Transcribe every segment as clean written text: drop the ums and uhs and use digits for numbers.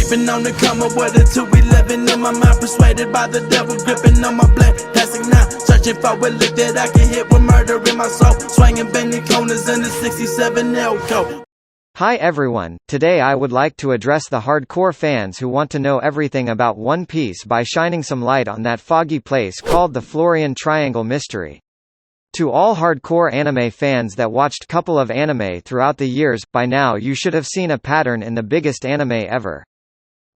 Creeping on the corner with a 211 in my mind, persuaded by the devil, gripping on my black plastic now. Searching for a lick that I can hit with murder in my soul. Swinging bending corners in the 67 Elko. Hi everyone, today I would like to address the hardcore fans who want to know everything about One Piece by shining some light on that foggy place called the Florian Triangle mystery. To all hardcore anime fans that watched couple of anime throughout the years, by now you should have seen a pattern in the biggest anime ever.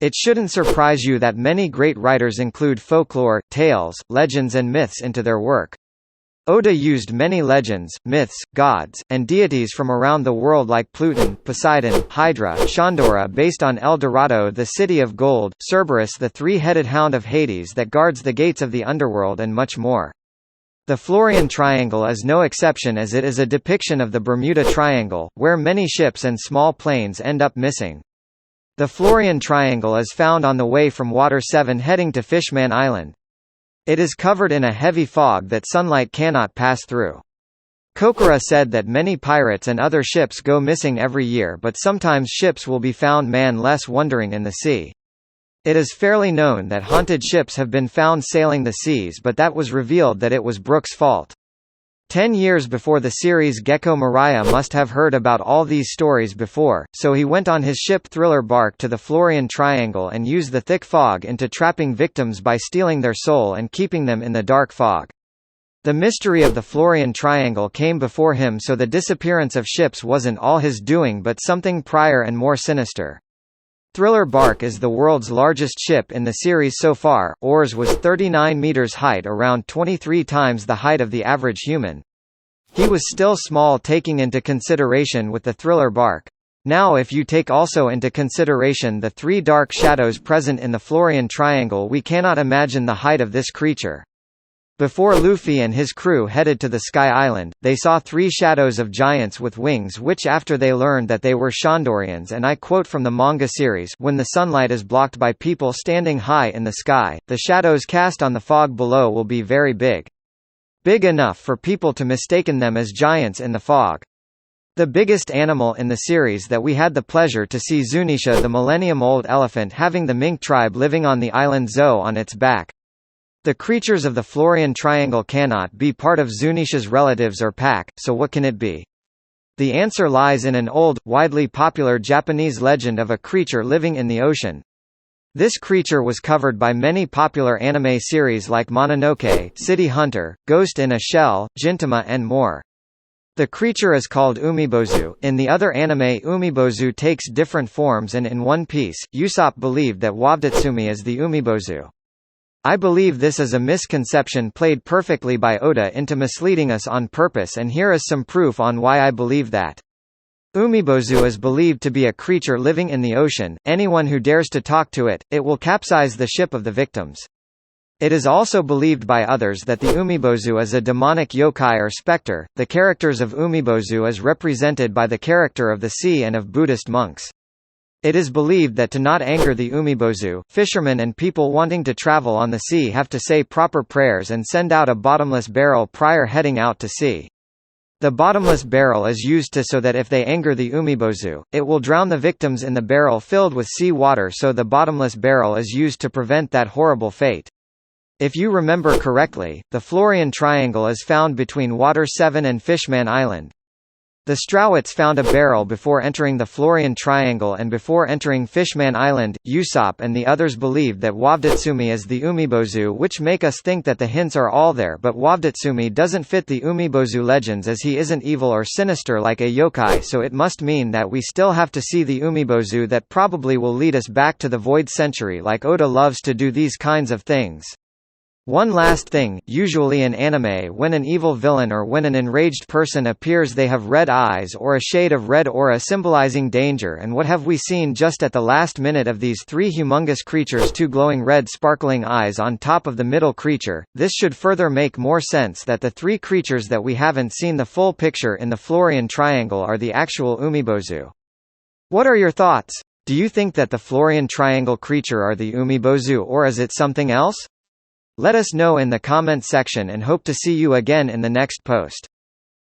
It shouldn't surprise you that many great writers include folklore, tales, legends and myths into their work. Oda used many legends, myths, gods, and deities from around the world like Pluton, Poseidon, Hydra, Shandora based on El Dorado, the City of Gold, Cerberus, the three-headed hound of Hades that guards the gates of the underworld, and much more. The Florian Triangle is no exception, as it is a depiction of the Bermuda Triangle, where many ships and small planes end up missing. The Florian Triangle is found on the way from Water 7 heading to Fishman Island. It is covered in a heavy fog that sunlight cannot pass through. Kokura said that many pirates and other ships go missing every year, but sometimes ships will be found man-less wandering in the sea. It is fairly known that haunted ships have been found sailing the seas, but that was revealed that it was Brooks' fault. 10 years before the series, Gecko Moria must have heard about all these stories before, so he went on his ship Thriller bark to the Florian Triangle and used the thick fog into trapping victims by stealing their soul and keeping them in the dark fog. The mystery of the Florian Triangle came before him, so the disappearance of ships wasn't all his doing but something prior and more sinister. Thriller bark is the world's largest ship in the series so far. Oars was 39 meters height, around 23 times the height of the average human. He was still small taking into consideration with the Thriller bark. Now if you take also into consideration the three dark shadows present in the Florian Triangle, we cannot imagine the height of this creature. Before Luffy and his crew headed to the Sky Island, they saw three shadows of giants with wings, which after they learned that they were Shandorians, and I quote from the manga series, when the sunlight is blocked by people standing high in the sky, the shadows cast on the fog below will be very big. Big enough for people to mistaken them as giants in the fog. The biggest animal in the series that we had the pleasure to see, Zunisha, the millennium-old elephant having the mink tribe living on the island Zo on its back. The creatures of the Florian Triangle cannot be part of Zunisha's relatives or pack, so what can it be? The answer lies in an old, widely popular Japanese legend of a creature living in the ocean. This creature was covered by many popular anime series like Mononoke, City Hunter, Ghost in a Shell, Gintama and more. The creature is called Umibozu. In the other anime, Umibozu takes different forms, and in One Piece, Usopp believed that Wabdatsumi is the Umibozu. I believe this is a misconception played perfectly by Oda into misleading us on purpose, and here is some proof on why I believe that. Umibozu is believed to be a creature living in the ocean. Anyone who dares to talk to it, it will capsize the ship of the victims. It is also believed by others that the Umibozu is a demonic yokai or specter. The characters of Umibozu is represented by the character of the sea and of Buddhist monks. It is believed that to not anger the Umibozu, fishermen and people wanting to travel on the sea have to say proper prayers and send out a bottomless barrel prior heading out to sea. The bottomless barrel is used so that if they anger the Umibozu, it will drown the victims in the barrel filled with sea water, so the bottomless barrel is used to prevent that horrible fate. If you remember correctly, the Florian Triangle is found between Water 7 and Fishman Island. The Strowitz found a barrel before entering the Florian Triangle, and before entering Fishman Island, Usopp and the others believed that Wabdatsumi is the Umibozu, which make us think that the hints are all there, but Wabdatsumi doesn't fit the Umibozu legends as he isn't evil or sinister like a yokai, so it must mean that we still have to see the Umibozu. That probably will lead us back to the Void Century, like Oda loves to do these kinds of things. One last thing, usually in anime, when an evil villain or when an enraged person appears, they have red eyes or a shade of red aura symbolizing danger, and what have we seen just at the last minute of these three humongous creatures, two glowing red sparkling eyes on top of the middle creature? This should further make more sense that the three creatures that we haven't seen the full picture in the Florian Triangle are the actual Umibozu. What are your thoughts? Do you think that the Florian Triangle creature are the Umibozu, or is it something else? Let us know in the comment section, and hope to see you again in the next post.